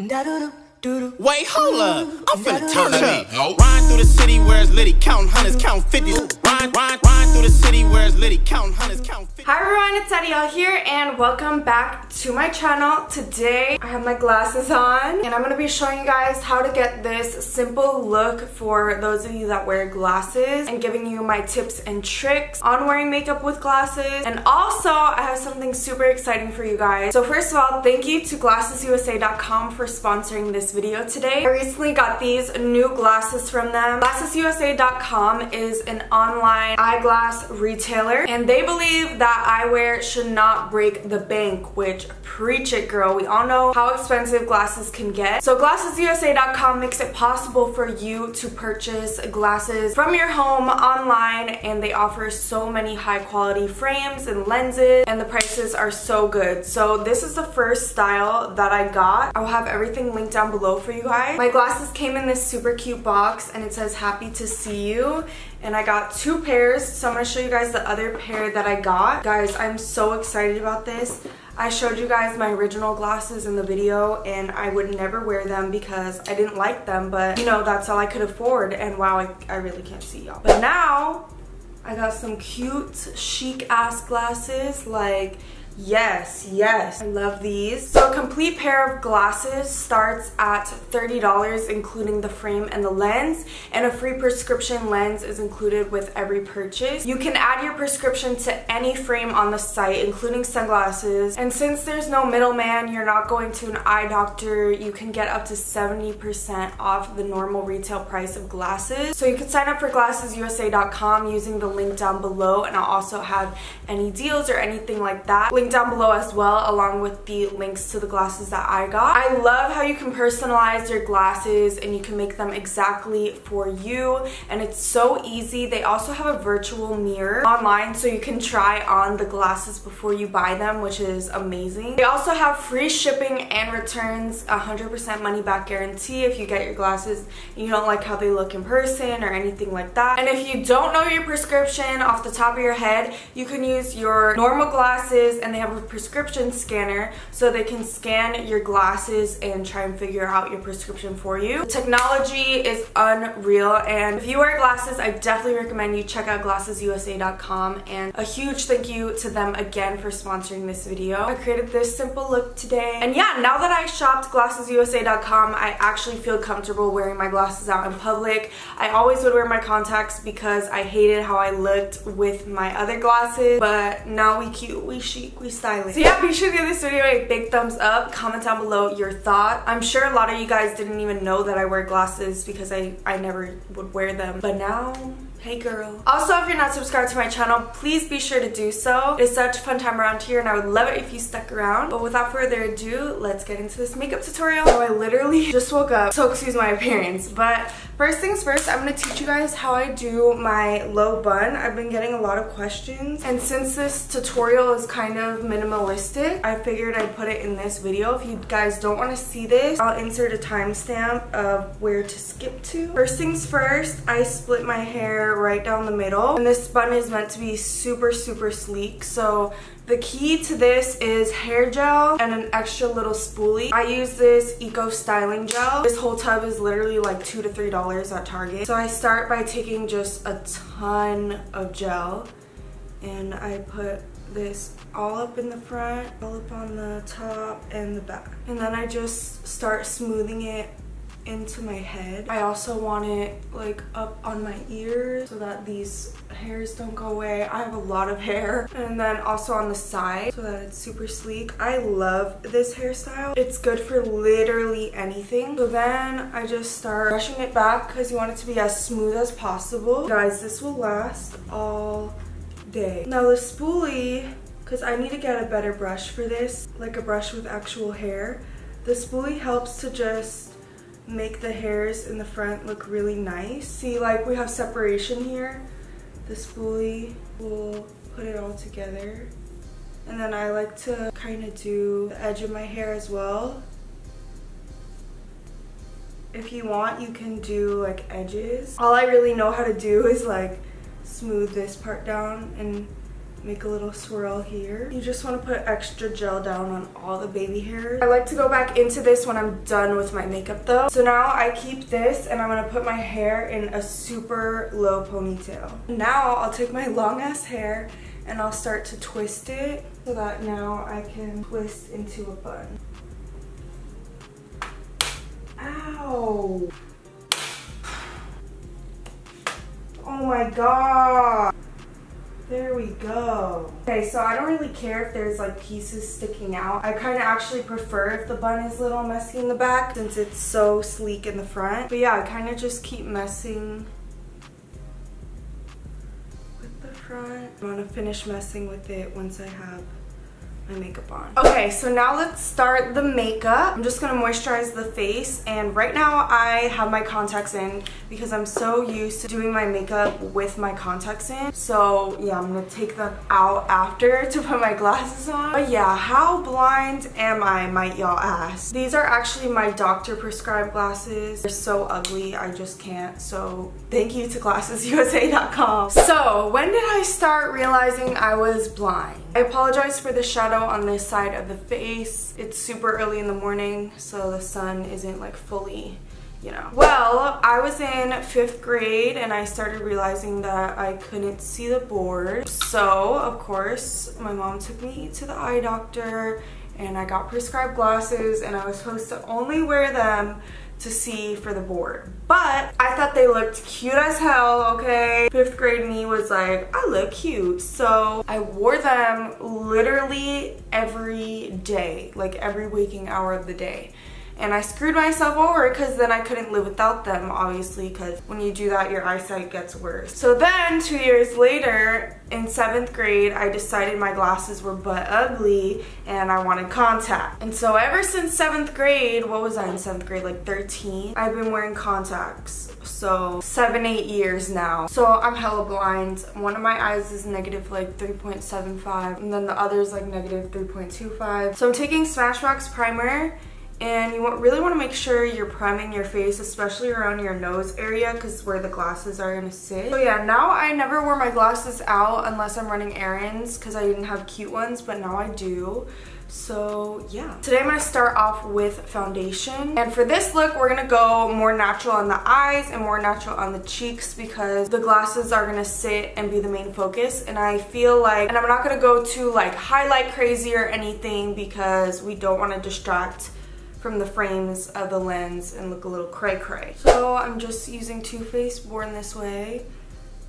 Wait, hold up. I'm finna turn it up. Riding through the city where it's litty, counting hundreds, counting 50s. Riding through the city where it's litty, counting hundreds, counting 50s. Hi everyone, it's Adyel here and welcome back to my channel. Today I have my glasses on and I'm going to be showing you guys how to get this simple look for those of you that wear glasses and giving you my tips and tricks on wearing makeup with glasses. And also I have something super exciting for you guys. So first of all, thank you to glassesusa.com for sponsoring this video today. I recently got these new glasses from them. Glassesusa.com is an online eyeglass retailer and they believe that eyewear should not break the bank, which preach it girl. We all know how expensive glasses can get. So glassesusa.com makes it possible for you to purchase glasses from your home online, and they offer so many high quality frames and lenses and the prices are so good. So this is the first style that I got. I will have everything linked down below for you guys. My glasses came in this super cute box and it says happy to see you, and I got two pairs, so I'm going to show you guys the other pair that I got. Guys, I'm so excited about this. I showed you guys my original glasses in the video and I would never wear them because I didn't like them, but you know, that's all I could afford, and wow, I really can't see y'all. But now I got some cute chic ass glasses. Like yes, I love these. So a complete pair of glasses starts at $30 including the frame and the lens, and a free prescription lens is included with every purchase. You can add your prescription to any frame on the site including sunglasses, and since there's no middleman, you're not going to an eye doctor, you can get up to 70% off the normal retail price of glasses. So you can sign up for glassesusa.com using the link down below, and I'll also have any deals or anything like that linked down below as well, along with the links to the glasses that I got. I love how you can personalize your glasses and you can make them exactly for you, and it's so easy. They also have a virtual mirror online so you can try on the glasses before you buy them, which is amazing. They also have free shipping and returns, 100% money back guarantee if you get your glasses and you don't like how they look in person or anything like that. And if you don't know your prescription off the top of your head, you can use your normal glasses, and they have a prescription scanner so they can scan your glasses and try and figure out your prescription for you. The technology is unreal, and if you wear glasses, I definitely recommend you check out glassesusa.com, and a huge thank you to them again for sponsoring this video. I created this simple look today, and yeah, now that I shopped glassesusa.com, I actually feel comfortable wearing my glasses out in public. I always would wear my contacts because I hated how I looked with my other glasses, but now we cute, we chic, we stylish. So yeah, be sure to give this video a big thumbs up. Comment down below your thought. I'm sure a lot of you guys didn't even know that I wear glasses because I never would wear them, but now, hey girl. Also, if you're not subscribed to my channel, please be sure to do so. It's such a fun time around here and I would love it if you stuck around. But without further ado, let's get into this makeup tutorial. So I literally just woke up, so excuse my appearance, but first things first, I'm going to teach you guys how I do my low bun. I've been getting a lot of questions, and since this tutorial is kind of minimalistic, I figured I'd put it in this video. If you guys don't want to see this, I'll insert a timestamp of where to skip to. First things first, I split my hair right down the middle, and this bun is meant to be super sleek. So the key to this is hair gel and an extra little spoolie. I use this Eco Styling Gel. This whole tub is literally like $2 to $3 at Target. So I start by taking just a ton of gel, and I put this all up in the front, all up on the top and the back. And then I just start smoothing it into my head. I also want it like up on my ears so that these hairs don't go away. I have a lot of hair. And then also on the side so that it's super sleek. I love this hairstyle. It's good for literally anything. So then I just start brushing it back because you want it to be as smooth as possible. Guys, this will last all day. Now the spoolie, because I need to get a better brush for this, like a brush with actual hair. The spoolie helps to just make the hairs in the front look really nice. See, like we have separation here. The spoolie will put it all together. And then I like to kind of do the edge of my hair as well. If you want, you can do like edges. All I really know how to do is like smooth this part down and make a little swirl here. You just want to put extra gel down on all the baby hair. I like to go back into this when I'm done with my makeup though. So now I keep this and I'm going to put my hair in a super low ponytail. Now I'll take my long ass hair and I'll start to twist it so that now I can twist into a bun. Ow! Oh my god! There we go. Okay, so I don't really care if there's like pieces sticking out. I kind of actually prefer if the bun is a little messy in the back since it's so sleek in the front. But yeah, I kind of just keep messing with the front. I'm gonna finish messing with it once I have my makeup on. Okay, so now let's start the makeup. I'm just gonna moisturize the face, and right now I have my contacts in because I'm so used to doing my makeup with my contacts in. So yeah, I'm gonna take them out after to put my glasses on. But yeah, how blind am I, might y'all ask? These are actually my doctor prescribed glasses. They're so ugly, I just can't. So thank you to glassesusa.com. So when did I start realizing I was blind? I apologize for the shadow on this side of the face. It's super early in the morning, so the sun isn't like fully, you know. Well, I was in 5th grade and I started realizing that I couldn't see the board. So, of course, my mom took me to the eye doctor and I got prescribed glasses and I was supposed to only wear them to see for the board. But I thought they looked cute as hell, okay? 5th grade me was like, I look cute. So I wore them literally every day, like every waking hour of the day. And I screwed myself over because then I couldn't live without them, obviously, because when you do that, your eyesight gets worse. So then 2 years later, in 7th grade, I decided my glasses were butt ugly and I wanted contact. And so ever since 7th grade, what was I in 7th grade, like 13? I've been wearing contacts. So 7-8 years now. So I'm hella blind. One of my eyes is negative like 3.75 and then the other is like negative 3.25. So I'm taking Smashbox primer. And you really want to make sure you're priming your face, especially around your nose area because where the glasses are going to sit. So yeah, now I never wear my glasses out unless I'm running errands because I didn't have cute ones, but now I do. So yeah. Today I'm going to start off with foundation. And for this look, we're going to go more natural on the eyes and more natural on the cheeks because the glasses are going to sit and be the main focus. And I feel like, and I'm not going to go too like highlight crazy or anything because we don't want to distract from the frames of the lens and look a little cray-cray. So I'm just using Too Faced Born This Way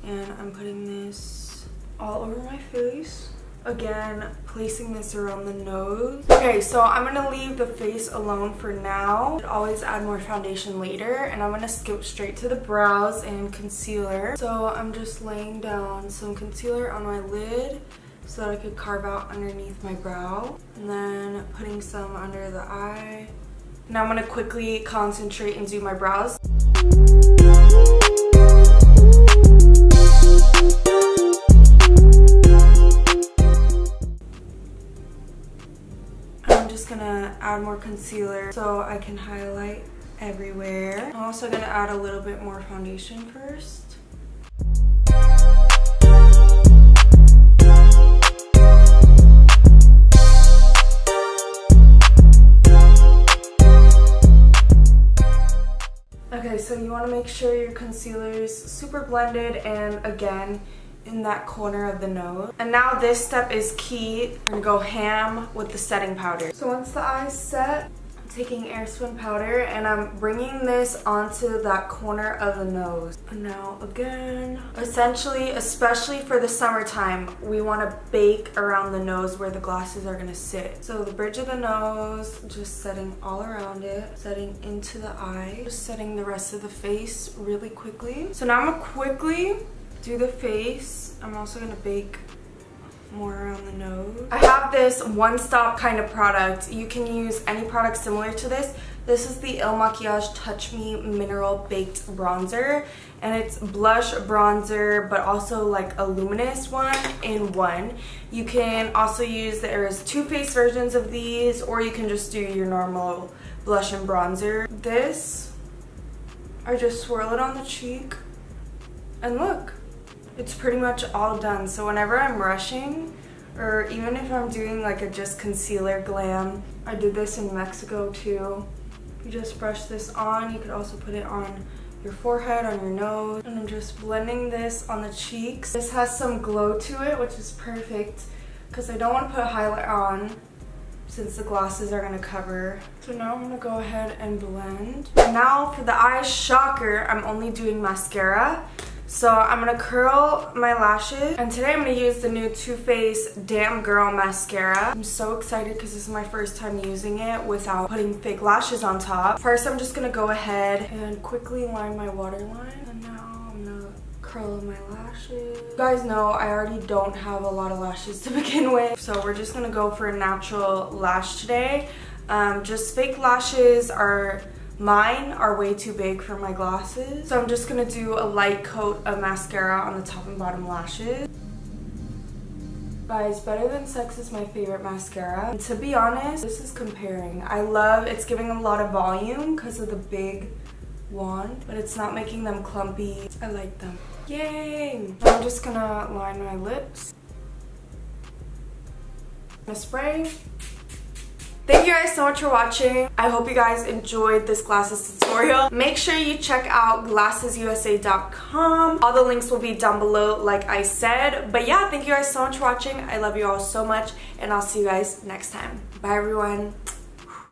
and I'm putting this all over my face. Again, placing this around the nose. Okay, so I'm gonna leave the face alone for now. I'd always add more foundation later, and I'm gonna skip straight to the brows and concealer. So I'm just laying down some concealer on my lid so that I could carve out underneath my brow, and then putting some under the eye. Now I'm gonna quickly concentrate and do my brows. I'm just gonna add more concealer so I can highlight everywhere. I'm also gonna add a little bit more foundation first. Okay, so you want to make sure your concealer is super blended and again in that corner of the nose. And now this step is key. I'm gonna go ham with the setting powder. So once the eye's set, I'm taking Airspun powder and I'm bringing this onto that corner of the nose. And now again, essentially, especially for the summertime, we want to bake around the nose where the glasses are gonna sit. So the bridge of the nose, just setting all around it, setting into the eye, just setting the rest of the face really quickly. So now I'm gonna quickly do the face. I'm also gonna bake more around the nose. I have this one-stop kind of product. You can use any product similar to this. This is the Il Makiage Touch Me Mineral Baked Bronzer, and it's blush bronzer but also like a luminous one in one. You can also use, there's Too Faced versions of these, or you can just do your normal blush and bronzer. This, I just swirl it on the cheek and look, it's pretty much all done. So whenever I'm rushing, or even if I'm doing like a just concealer glam, I did this in Mexico too. You just brush this on. You could also put it on your forehead, on your nose, and I'm just blending this on the cheeks. This has some glow to it, which is perfect because I don't want to put a highlight on since the glasses are gonna cover. So now I'm gonna go ahead and blend. And now for the eyes, shocker, I'm only doing mascara. So I'm gonna curl my lashes, and today I'm gonna use the new Too Faced Damn Girl mascara. I'm so excited because this is my first time using it without putting fake lashes on top. First, I'm just gonna go ahead and quickly line my waterline, and now I'm gonna curl my lashes. You guys know I already don't have a lot of lashes to begin with, so we're just gonna go for a natural lash today. Just fake lashes mine are way too big for my glasses, so I'm just gonna do a light coat of mascara on the top and bottom lashes. Guys, Better Than Sex is my favorite mascara, and to be honest, this is comparing. I love it's giving a lot of volume because of the big wand, but it's not making them clumpy. I like them. Yay! I'm just gonna line my lips. I'm gonna spray. Thank you guys so much for watching. I hope you guys enjoyed this glasses tutorial. Make sure you check out glassesusa.com. All the links will be down below like I said. But yeah, thank you guys so much for watching. I love you all so much, and I'll see you guys next time. Bye everyone.